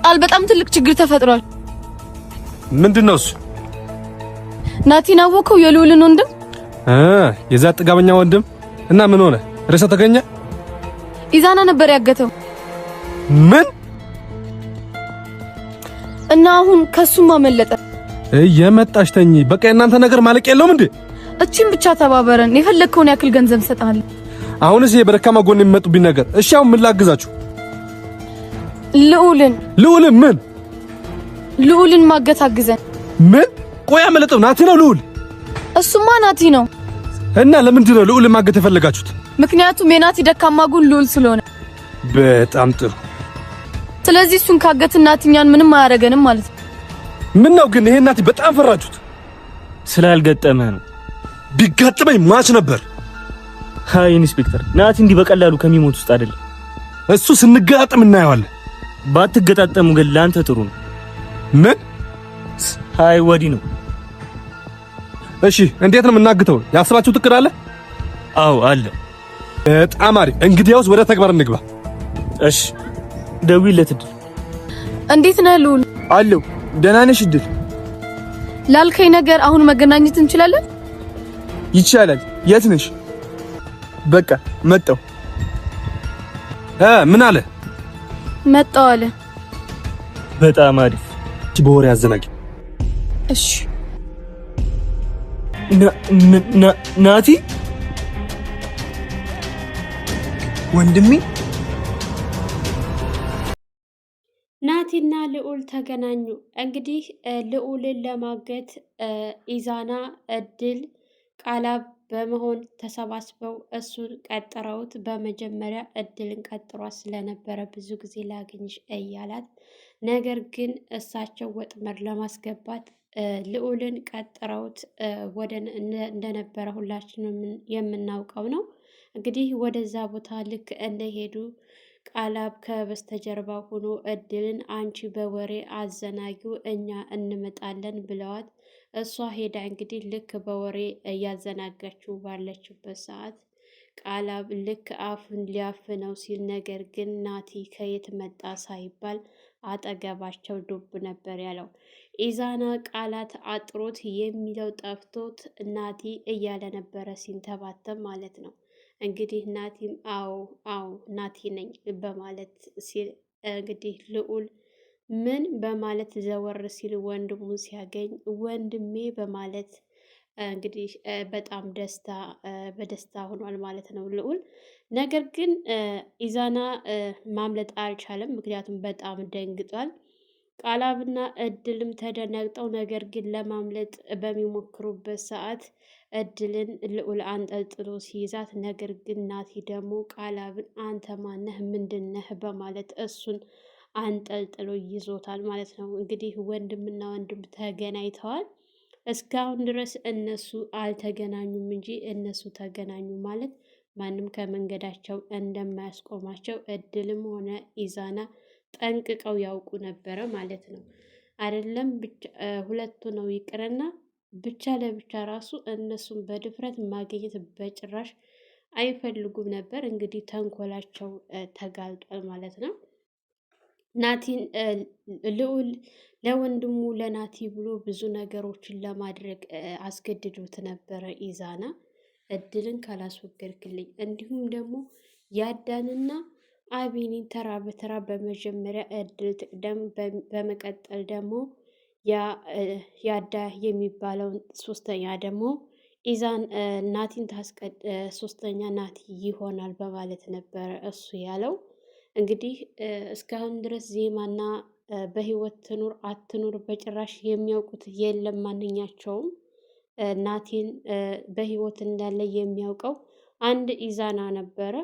ቃል በጣም ትልቅ ችግር ተፈጥሯል። ምንድነው እሱ? ናቲን አወቀው የልዑልን ወንድም የዛ ጥጋበኛ ወንድም እና ምን ሆነ? ርዕሰ ተገኘ? ኢዛና ነበር ያገተው። ምን? እና አሁን ከሱም አመለጠ። የመጣሽ ተኝ። በቃ እናንተ ነገር ማለቅ የለውም እንዴ? እቺን ብቻ ተባበረን፣ የፈለግከውን ያክል ገንዘብ ሰጣለሁ። አሁንስ የበረካማ ጎን የሚመጡብኝ ነገር። እሺ አሁን ምን ላግዛችሁ? ልዑልን ምን? ልዑልን ማገት አግዘን። ምን? ቆይ አመለጠው ናቲ ነው ልዑል? እሱማ ናቲ ነው። እና ለምንድን ነው ልዑልን ማገት የፈለጋችሁት? ምክንያቱም የናቲ ደካማ ጎን ልዑል ስለሆነ። በጣም ጥሩ። ስለዚህ እሱን ካገትን ናቲኛን ምንም አያደርገንም ማለት ነው። ምን ነው ግን ይሄ ናቲ በጣም ፈራችሁት? ስላልገጠመ ነው። ቢጋጠመኝ ማች ነበር። ሃይ ኢንስፔክተር፣ ናቲ እንዲህ በቀላሉ ከሚሞት ውስጥ አይደለም። እሱ ስንገጣጠም እናየዋለን። ባትገጣጠሙ ግን ላንተ ጥሩ ነው። ምን? ሃይ ወዲህ ነው። እሺ እንዴት ነው የምናግተው? ያስባችሁ ትክክል አለ? አዎ አለ። በጣም አሪፍ። እንግዲያውስ ወደ ተግባር እንግባ። እሺ ደውይለት። እድል እንዴት ነህ ልዑል? አለው። ደህና ነሽ እድል? ላልከኝ ነገር አሁን መገናኘት እንችላለን? ይቻላል። የት ነሽ? በቃ መጣሁ። ምን አለ? መጣሁ አለ። በጣም አሪፍ። በወሬ አዘናጊ። እሺ ናቲ ወንድሜ። ናቲና ልዑል ተገናኙ። እንግዲህ ልዑልን ለማገት ኢዛና፣ እድል፣ ቃላብ በመሆን ተሰባስበው እሱን ቀጥረውት፣ በመጀመሪያ እድልን ቀጥሯት ስለነበረ ብዙ ጊዜ ላገኝሽ እያላት፣ ነገር ግን እሳቸው ወጥመድ ለማስገባት ልዑልን ቀጥረውት እንደነበረ ሁላችንም የምናውቀው ነው። እንግዲህ ወደዛ ቦታ ልክ እንደሄዱ ቃላብ ከበስተጀርባ ሆኖ እድልን አንቺ በወሬ አዘናጊው እኛ እንመጣለን ብለዋት፣ እሷ ሄዳ እንግዲህ ልክ በወሬ እያዘናጋችው ባለችበት ሰዓት ቃላብ ልክ አፉን ሊያፍነው ሲል፣ ነገር ግን ናቲ ከየት መጣ ሳይባል አጠገባቸው ዱብ ነበር ያለው። ኢዛና ቃላት አጥሮት የሚለው ጠፍቶት ናቲ እያለ ነበረ ሲንተባተብ ማለት ነው። እንግዲህ ናቲም አዎ ናቲ ነኝ በማለት ሲል፣ እንግዲህ ልዑል ምን በማለት ዘወር ሲል ወንድሙን ሲያገኝ ወንድሜ በማለት እንግዲህ በጣም በደስታ ሆኗል ማለት ነው ልዑል። ነገር ግን ኢዛና ማምለጥ አልቻለም፣ ምክንያቱም በጣም ደንግጧል። ቃላብና እድልም ተደናግጠው፣ ነገር ግን ለማምለጥ በሚሞክሩበት ሰዓት እድልን ልዑል አንጠልጥሎ ሲይዛት፣ ነገር ግን ናቲ ደግሞ ቃላብን አንተ ማነህ ምንድነህ በማለት እሱን አንጠልጥሎ ይዞታል ማለት ነው። እንግዲህ ወንድምና ወንድም ተገናኝተዋል። እስካሁን ድረስ እነሱ አልተገናኙም እንጂ እነሱ ተገናኙ ማለት ማንም ከመንገዳቸው እንደማያስቆማቸው እድልም ሆነ ኢዛና ጠንቅቀው ያውቁ ነበረ ማለት ነው። አይደለም ብቻ ሁለቱ ነው ይቅርና ብቻ ለብቻ ራሱ እነሱን በድፍረት ማግኘት በጭራሽ አይፈልጉም ነበር። እንግዲህ ተንኮላቸው ተጋልጧል ማለት ነው። ናቲን ልዑል ለወንድሙ ለናቲ ብሎ ብዙ ነገሮችን ለማድረግ አስገድዶት ነበረ። ኢዛና እድልን ካላስወገድክልኝ፣ እንዲሁም ደግሞ ያዳንና አቢኒን ተራ በተራ በመጀመሪያ እድል ትቅደም፣ በመቀጠል ደግሞ ያዳ የሚባለውን፣ ሶስተኛ ደግሞ ኢዛን ናቲን ሶስተኛ ናቲ ይሆናል በማለት ነበረ እሱ ያለው። እንግዲህ እስካሁን ድረስ ዜማና በህይወት ትኑር አትኑር በጭራሽ የሚያውቁት የለም። ማንኛቸውም ናቲን በህይወት እንዳለ የሚያውቀው አንድ ኢዛና ነበረ።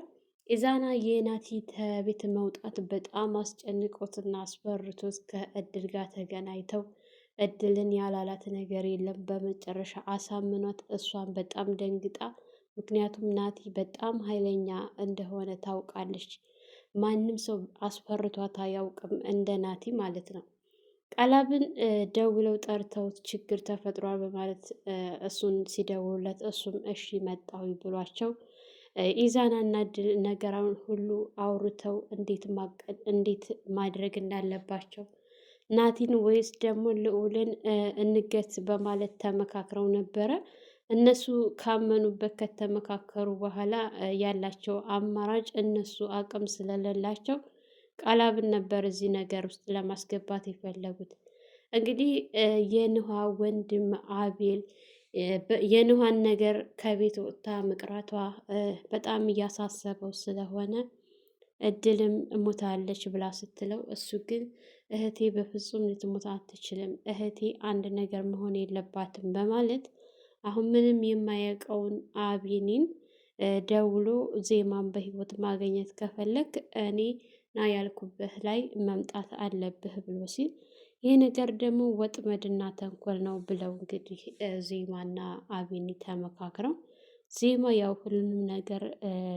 ኢዛና የናቲ ከቤት መውጣት በጣም አስጨንቆትና አስፈርቶት ከእድል ጋር ተገናኝተው እድልን ያላላት ነገር የለም። በመጨረሻ አሳምኗት፣ እሷን በጣም ደንግጣ፣ ምክንያቱም ናቲ በጣም ኃይለኛ እንደሆነ ታውቃለች። ማንም ሰው አስፈርቷት አያውቅም እንደ ናቲ ማለት ነው። ቃላብን ደውለው ጠርተውት ችግር ተፈጥሯል በማለት እሱን ሲደውሉለት እሱም እሺ መጣሁ ብሏቸው ኢዛናና ድል ነገራውን ሁሉ አውርተው እንዴት ማድረግ እንዳለባቸው ናቲን ወይስ ደግሞ ልዑልን እንገት በማለት ተመካክረው ነበረ። እነሱ ካመኑበት ከተመካከሩ በኋላ ያላቸው አማራጭ እነሱ አቅም ስለሌላቸው ቃላብን ነበር እዚህ ነገር ውስጥ ለማስገባት የፈለጉት። እንግዲህ የንሃ ወንድም አቤል የንሃን ነገር ከቤት ወጥታ መቅረቷ በጣም እያሳሰበው ስለሆነ እድልም ሞታለች ብላ ስትለው እሱ ግን እህቴ በፍጹም ልትሞት አትችልም፣ እህቴ አንድ ነገር መሆን የለባትም በማለት አሁን ምንም የማያውቀውን አቢኒን ደውሎ ዜማን በህይወት ማግኘት ከፈለግ እኔ ና ያልኩብህ ላይ መምጣት አለብህ ብሎ ሲል ይህ ነገር ደግሞ ወጥመድና ተንኮል ነው ብለው እንግዲህ ዜማና አቢኒ ተመካክረው ዜማ ያው ሁሉንም ነገር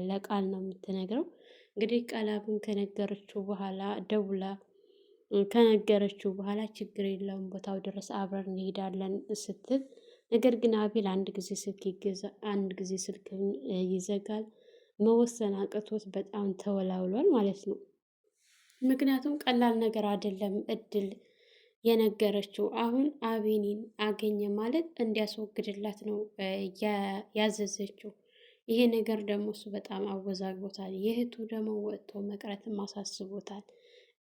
ለቃል ነው የምትነግረው። እንግዲህ ቃላብን ከነገረችው በኋላ ደውላ ከነገረችው በኋላ ችግር የለውም ቦታው ድረስ አብረን እንሄዳለን ስትል፣ ነገር ግን አቤል አንድ ጊዜ ስልክ ይገዛል፣ አንድ ጊዜ ስልክ ይዘጋል። መወሰን አቅቶት በጣም ተወላውሏል ማለት ነው። ምክንያቱም ቀላል ነገር አይደለም እድል የነገረችው። አሁን አቢኒን አገኘ ማለት እንዲያስወግድላት ነው ያዘዘችው። ይሄ ነገር ደግሞ እሱ በጣም አወዛግቦታል። የእህቱ ደግሞ ወጥቶ መቅረትም አሳስቦታል።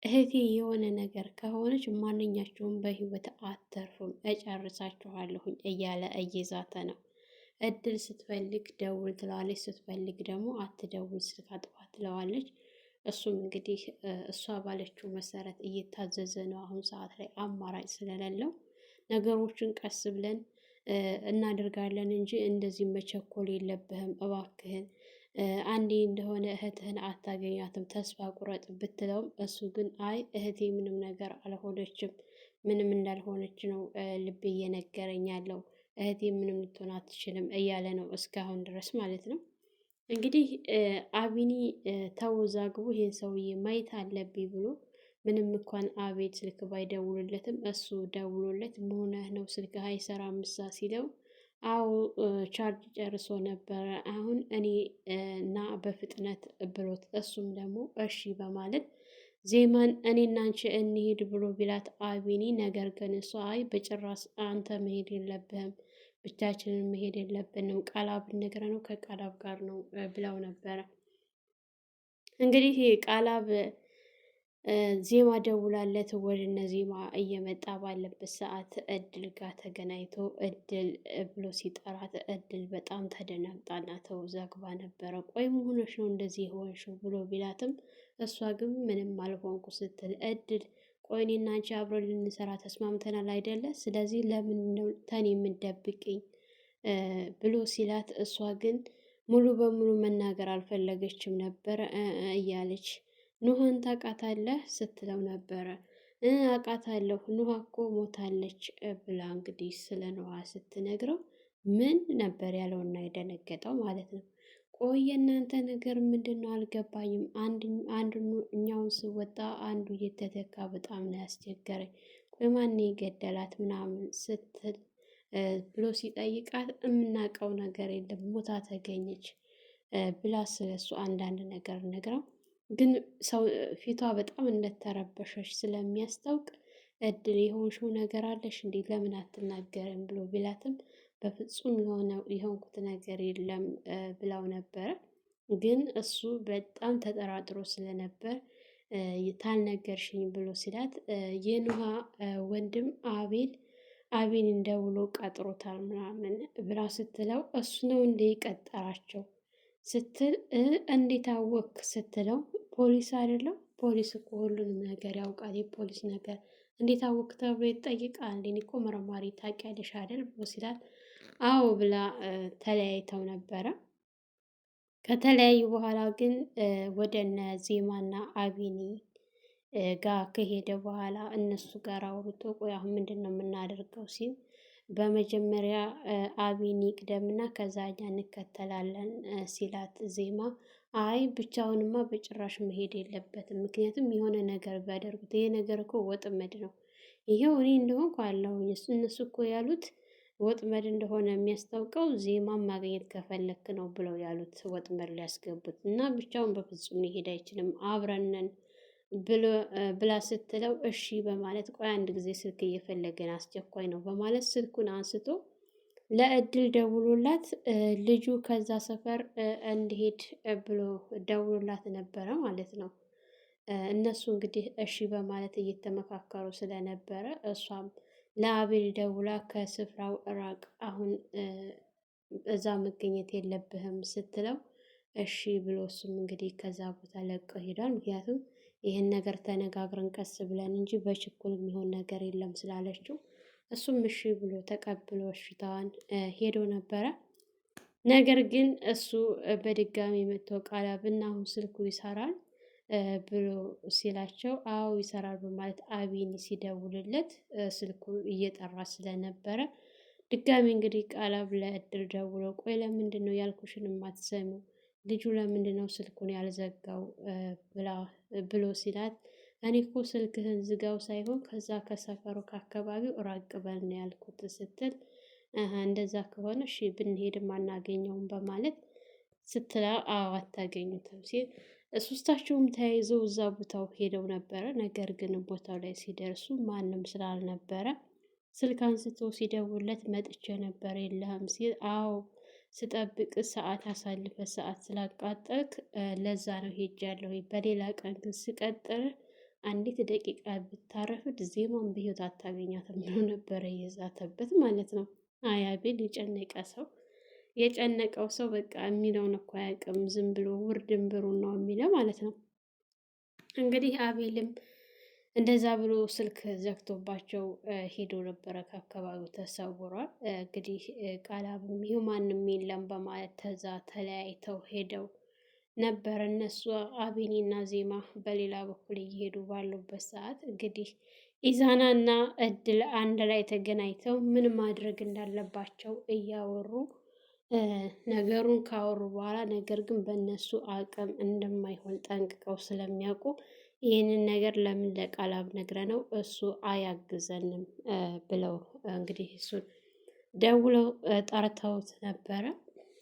እህቴ የሆነ ነገር ከሆነች ማንኛቸውም በህይወት አተርፉም፣ እጨርሳችኋለሁኝ እያለ እየዛተ ነው። እድል ስትፈልግ ደውል ትለዋለች፣ ስትፈልግ ደግሞ አትደውል ስልክ አጥፋ ትለዋለች። እሱም እንግዲህ እሷ ባለችው መሰረት እየታዘዘ ነው። አሁን ሰዓት ላይ አማራጭ ስለሌለው ነገሮችን ቀስ ብለን እናደርጋለን እንጂ እንደዚህ መቸኮል የለብህም እባክህን፣ አንዴ እንደሆነ እህትህን አታገኛትም ተስፋ ቁረጥ ብትለውም እሱ ግን አይ እህቴ ምንም ነገር አልሆነችም፣ ምንም እንዳልሆነች ነው ልቤ እየነገረኝ ያለው፣ እህቴ ምንም ልትሆን አትችልም እያለ ነው እስካሁን ድረስ ማለት ነው። እንግዲህ አቢኒ ተወዛግቦ ይህን ሰውዬ ማየት አለብኝ ብሎ ምንም እንኳን አቤል ስልክ ባይደውልለትም እሱ ደውሎለት መሆንህ ነው ስልክ አይሰራም ምሳ ሲለው አዎ ቻርጅ ጨርሶ ነበረ አሁን እኔ እና በፍጥነት ብሎት እሱም ደግሞ እሺ በማለት ዜማን እኔና አንቺ እንሂድ ብሎ ቢላት አቢኒ ነገር ግን እሷ አይ በጭራሽ አንተ መሄድ የለብህም ብቻችንን መሄድ የለብንም ቃላብ ነገር ነው ከቃላብ ጋር ነው ብለው ነበረ። እንግዲህ ቃላብ ዜማ ደውላለት ወደ እነ ዜማ እየመጣ ባለበት ሰዓት እድል ጋር ተገናኝቶ እድል ብሎ ሲጠራት እድል በጣም ተደናግጣና ተወዛግባ ነበረ። ቆይ መሆንሽ ነው እንደዚህ የሆንሽው ብሎ ቢላትም እሷ ግን ምንም አልሆንኩ ስትል እድል ቆይ እኔና አንቺ አብረን ልንሰራ ተስማምተናል አይደለ? ስለዚህ ለምን ነው ተኔ የምትደብቅኝ ብሎ ሲላት እሷ ግን ሙሉ በሙሉ መናገር አልፈለገችም ነበረ እያለች ኑሃን ታውቃታለህ ስትለው ነበረ። አውቃታለሁ ኑሃ እኮ ሞታለች ብላ እንግዲህ ስለ ኑሃ ስትነግረው ምን ነበር ያለውና የደነገጠው ማለት ነው። ቆይ የእናንተ ነገር ምንድን ነው አልገባኝም። አንደኛውን ስወጣ አንዱ እየተተካ በጣም ነው ያስቸገረኝ። ቆይ ማን የገደላት ምናምን ስትል ብሎ ሲጠይቃት የምናውቀው ነገር የለም ሞታ ተገኘች ብላ ስለሱ አንዳንድ ነገር ነግረው ግን ሰው ፊቷ በጣም እንደተረበሸች ስለሚያስታውቅ እድል የሆንሽው ነገር አለሽ እንዴ ለምን አትናገርም ብሎ ቢላትም በፍጹም የሆንኩት ነገር የለም ብላው ነበረ። ግን እሱ በጣም ተጠራጥሮ ስለነበር ታልነገርሽኝ ብሎ ሲላት የኑሃ ወንድም አቤል እንደውሎ ቀጥሮታል ምናምን ብላ ስትለው እሱ ነው እንዴ ቀጠራቸው ስትል እንዴት አወክ ስትለው ፖሊስ አይደለም ፖሊስ እኮ ሁሉንም ነገር ያውቃል የፖሊስ ነገር እንዴት አወክ ተብሎ ይጠይቃል። እኔ እኮ መርማሪ ታውቂያለሽ አይደል ብሎ ሲላት አዎ ብላ ተለያይተው ነበረ። ከተለያዩ በኋላ ግን ወደ እነ ዜማና አቢኒ ጋር ከሄደ በኋላ እነሱ ጋር አውርቶ ቆይ አሁን ምንድን ነው የምናደርገው ሲል በመጀመሪያ አቢኒ ቅደምና ከዛ እኛ እንከተላለን ሲላት ዜማ አይ ብቻውንማ በጭራሽ መሄድ የለበትም ምክንያቱም የሆነ ነገር ቢያደርጉት ይሄ ነገር እኮ ወጥመድ ነው ይሄው እኔ እንደሆንኩ አለሁኝ እነሱ እኮ ያሉት ወጥመድ እንደሆነ የሚያስታውቀው ዜማን ማግኘት ከፈለክ ነው ብለው ያሉት ወጥመድ ሊያስገቡት እና ብቻውን በፍጹም ሊሄድ አይችልም አብረነን ብላ ስትለው እሺ በማለት ቆይ አንድ ጊዜ ስልክ እየፈለገን አስቸኳይ ነው በማለት ስልኩን አንስቶ ለእድል ደውሎላት ልጁ ከዛ ሰፈር እንዲሄድ ብሎ ደውሎላት ነበረ ማለት ነው። እነሱ እንግዲህ እሺ በማለት እየተመካከሩ ስለነበረ እሷም ለአቤል ደውላ ከስፍራው ራቅ፣ አሁን እዛ መገኘት የለብህም ስትለው እሺ ብሎ እሱም እንግዲህ ከዛ ቦታ ለቀው ሄዷል። ምክንያቱም ይህን ነገር ተነጋግረን ቀስ ብለን እንጂ በችኩል የሚሆን ነገር የለም ስላለችው እሱም እሺ ብሎ ተቀብሎ እሽታዋን ሄዶ ነበረ። ነገር ግን እሱ በድጋሚ መጥቶ ቃላብና አሁን ስልኩ ይሰራል ብሎ ሲላቸው አዎ ይሰራል በማለት አቢን ሲደውልለት ስልኩ እየጠራ ስለነበረ ድጋሚ እንግዲህ ቃላብ ለእድል ደውሎ ቆይ ለምንድን ነው ያልኩሽን የማትሰሚው? ልጁ ለምንድን ነው ስልኩን ያልዘጋው ብሎ ሲላት እኔ እኮ ስልክህን ዝጋው ሳይሆን ከዛ ከሰፈሩ ከአካባቢው ራቅ በል ነው ያልኩት ስትል እንደዛ ከሆነ እሺ ብንሄድም አናገኘውም በማለት ስትላ አዎ አታገኙትም ሲል ሶስታቸውም ተያይዘው እዛ ቦታው ሄደው ነበረ። ነገር ግን ቦታው ላይ ሲደርሱ ማንም ስላልነበረ ስልክ አንስቶ ሲደውለት መጥቼ ነበር የለህም ሲል አዎ ስጠብቅ ሰዓት አሳልፈ ሰዓት ስላቃጠልክ ለዛ ነው ሄጃለሁ። በሌላ ቀን ግን ስቀጥር አንዲት ደቂቃ ብታረፍድ ዜማን በህይወት አታገኛትም ብሎ ነበረ እየዛተበት ማለት ነው። አይ አቤል የጨነቀው ሰው በቃ የሚለውን እኮ አያውቅም። ዝም ብሎ ውርድንብሩን ነው የሚለው ማለት ነው። እንግዲህ አቤልም እንደዛ ብሎ ስልክ ዘግቶባቸው ሄዶ ነበረ፣ ከአካባቢው ተሰውሯል። እንግዲህ ቃላብም ይህ ማንም የለም በማለት ተዛ ተለያይተው ሄደው ነበር። እነሱ አቤኔና ዜማ በሌላ በኩል እየሄዱ ባሉበት ሰዓት እንግዲህ ኢዛና እና እድል አንድ ላይ ተገናኝተው ምን ማድረግ እንዳለባቸው እያወሩ ነገሩን ካወሩ በኋላ ነገር ግን በእነሱ አቅም እንደማይሆን ጠንቅቀው ስለሚያውቁ ይህንን ነገር ለምን ለቃላብ ነግረነው እሱ አያግዘንም ብለው እንግዲህ እሱን ደውለው ጠርተውት ነበረ።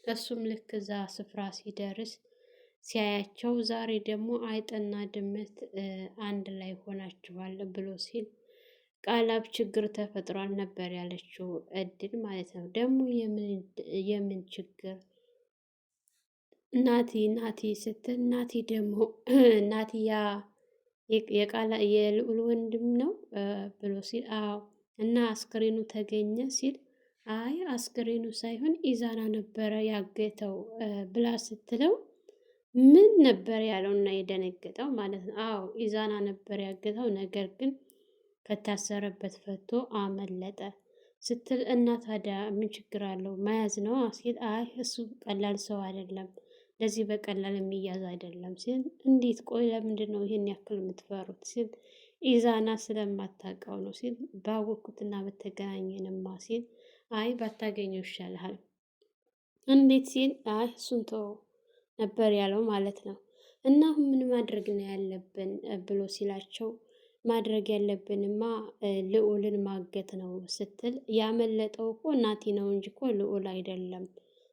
እሱም ልክ እዛ ስፍራ ሲደርስ ሲያያቸው ዛሬ ደግሞ አይጥና ድመት አንድ ላይ ሆናችኋል ብሎ ሲል ቃላብ ችግር ተፈጥሯል ነበር ያለችው እድል ማለት ነው። ደግሞ የምን ችግር ናቲ ስትል ናቲ ደግሞ ናቲያ የልዑል ወንድም ነው ብሎ ሲል አዎ እና አስክሬኑ ተገኘ ሲል አይ አስክሬኑ ሳይሆን ኢዛና ነበረ ያገተው ብላ ስትለው ምን ነበር ያለው እና የደነገጠው ማለት ነው። አዎ ኢዛና ነበር ያገተው፣ ነገር ግን ከታሰረበት ፈቶ አመለጠ ስትል እና ታዲያ ምን ችግር አለው መያዝ ነው ሲል አይ እሱ ቀላል ሰው አይደለም፣ ለዚህ በቀላል የሚያዝ አይደለም ሲል እንዴት ቆይ ለምንድን ነው ይሄን ያክል የምትፈሩት ሲል ኢዛና ስለማታውቀው ነው ሲል ባወቅኩትና በተገናኘንማ ሲል አይ ባታገኘው ይሻልሃል እንዴት ሲል አይ እሱን ተወው ነበር ያለው ማለት ነው። እና ምን ማድረግ ነው ያለብን ብሎ ሲላቸው ማድረግ ያለብንማ ልዑልን ማገት ነው ስትል ያመለጠው እኮ ናቲ ነው እንጂ እኮ ልዑል አይደለም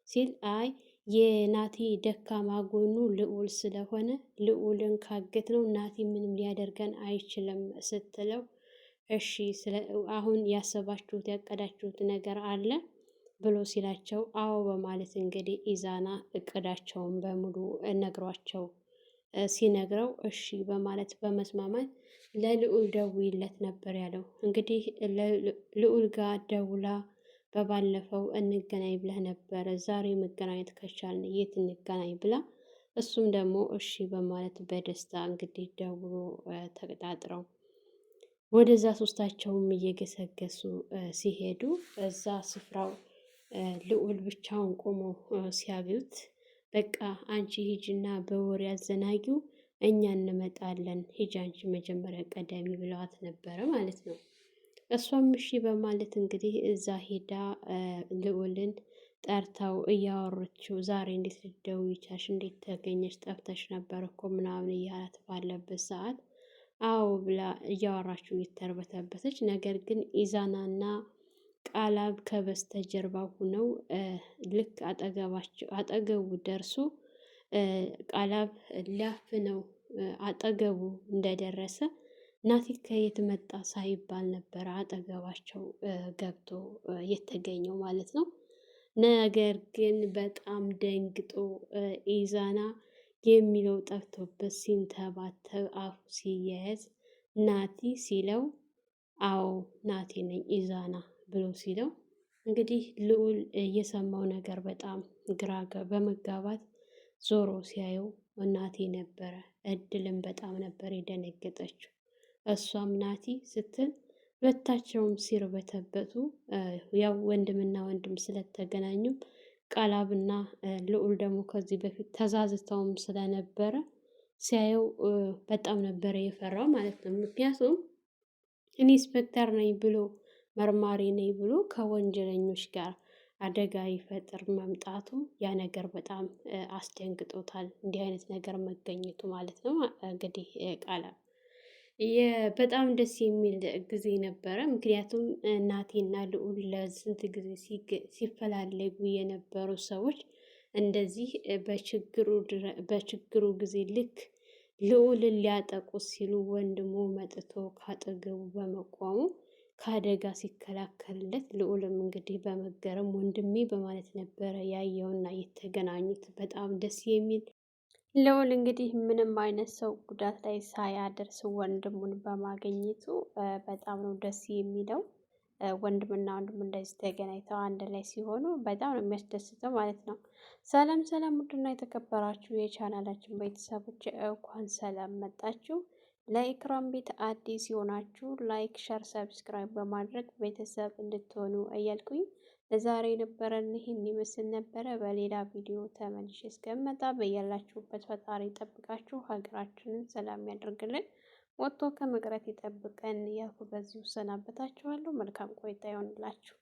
ሲል አይ የናቲ ደካማ ጎኑ ልዑል ስለሆነ ልዑልን ካገት ነው ናቲ ምንም ሊያደርገን አይችልም ስትለው እሺ አሁን ያሰባችሁት ያቀዳችሁት ነገር አለ ብሎ ሲላቸው አዎ በማለት እንግዲህ ኢዛና እቅዳቸውን በሙሉ ነግሯቸው ሲነግረው እሺ በማለት በመስማማት ለልዑል ደውይለት ነበር ያለው። እንግዲህ ልዑል ጋር ደውላ በባለፈው እንገናኝ ብለህ ነበረ፣ ዛሬ መገናኘት ከቻልን የት እንገናኝ ብላ እሱም ደግሞ እሺ በማለት በደስታ እንግዲህ ደውሎ ተቀጣጥረው ወደዛ ሶስታቸውም እየገሰገሱ ሲሄዱ እዛ ስፍራው ልዑል ብቻውን ቆሞ ሲያዩት በቃ አንቺ ሂጂና በወሬ አዘናጊው እኛ እንመጣለን፣ ሂጂ አንቺ መጀመሪያ ቀዳሚ ብለዋት ነበረ ማለት ነው። እሷም እሺ በማለት እንግዲህ እዛ ሄዳ ልዑልን ጠርታው እያወረችው ዛሬ እንዴት ልትደውይ ቻልሽ? እንዴት ተገኘሽ? ጠፍተሽ ነበር እኮ ምናምን እያላት ባለበት ሰዓት አዎ ብላ እያወራችው እየተርበተበተች ነገር ግን ኢዛናና ቃላብ ከበስተጀርባ ሆነው ልክ አጠገቡ ደርሶ ቃላብ ሊያፍነው አጠገቡ እንደደረሰ ናቲ ከየት መጣ ሳይባል ነበረ አጠገባቸው ገብቶ የተገኘው ማለት ነው። ነገር ግን በጣም ደንግጦ ኢዛና የሚለው ጠፍቶበት ሲንተባተብ አፉ ሲያያዝ ናቲ ሲለው አዎ ናቲ ነኝ ኢዛና ብሎ ሲለው እንግዲህ ልዑል የሰማው ነገር በጣም ግራ በመጋባት ዞሮ ሲያየው ናቲ ነበረ። እድልም በጣም ነበር የደነገጠችው። እሷም ናቲ ስትል ሁለታቸውም ሲርበተበቱ ያው ወንድምና ወንድም ስለተገናኙም ቃላብና ልዑል ደግሞ ከዚህ በፊት ተዛዝተውም ስለነበረ ሲያየው በጣም ነበረ የፈራው ማለት ነው። ምክንያቱም ኢንስፔክተር ነኝ ብሎ መርማሪ ነኝ ብሎ ከወንጀለኞች ጋር አደጋ ይፈጥር መምጣቱ ያ ነገር በጣም አስደንግጦታል። እንዲህ አይነት ነገር መገኘቱ ማለት ነው። እንግዲህ ቃላብ በጣም ደስ የሚል ጊዜ ነበረ። ምክንያቱም ናቲና ልዑል ለስንት ጊዜ ሲፈላለጉ የነበሩ ሰዎች እንደዚህ በችግሩ ጊዜ ልክ ልዑልን ሊያጠቁት ሲሉ ወንድሙ መጥቶ ካጠገቡ በመቆሙ ከአደጋ ሲከላከልለት ልዑልም እንግዲህ በመገረም ወንድሜ በማለት ነበረ ያየውና የተገናኙት። በጣም ደስ የሚል ልዑል እንግዲህ ምንም አይነት ሰው ጉዳት ላይ ሳያደርስ ወንድሙን በማግኘቱ በጣም ነው ደስ የሚለው። ወንድምና ወንድም እንደዚህ ተገናኝተው አንድ ላይ ሲሆኑ በጣም ነው የሚያስደስተው ማለት ነው። ሰላም ሰላም፣ ውድና የተከበራችሁ የቻናላችን ቤተሰቦች እንኳን ሰላም መጣችሁ። ለኢክራም ቤት አዲስ የሆናችሁ ላይክ፣ ሸር፣ ሰብስክራይብ በማድረግ ቤተሰብ እንድትሆኑ እያልኩኝ ለዛሬ የነበረን ይህን ይመስል ነበረ። በሌላ ቪዲዮ ተመልሼ እስከመጣ በያላችሁበት ፈጣሪ ይጠብቃችሁ፣ ሀገራችንን ሰላም ያደርግልን፣ ወጥቶ ከመቅረት ይጠብቀን እያልኩ በዚሁ ሰናበታችኋለሁ። መልካም ቆይታ ይሆንላችሁ።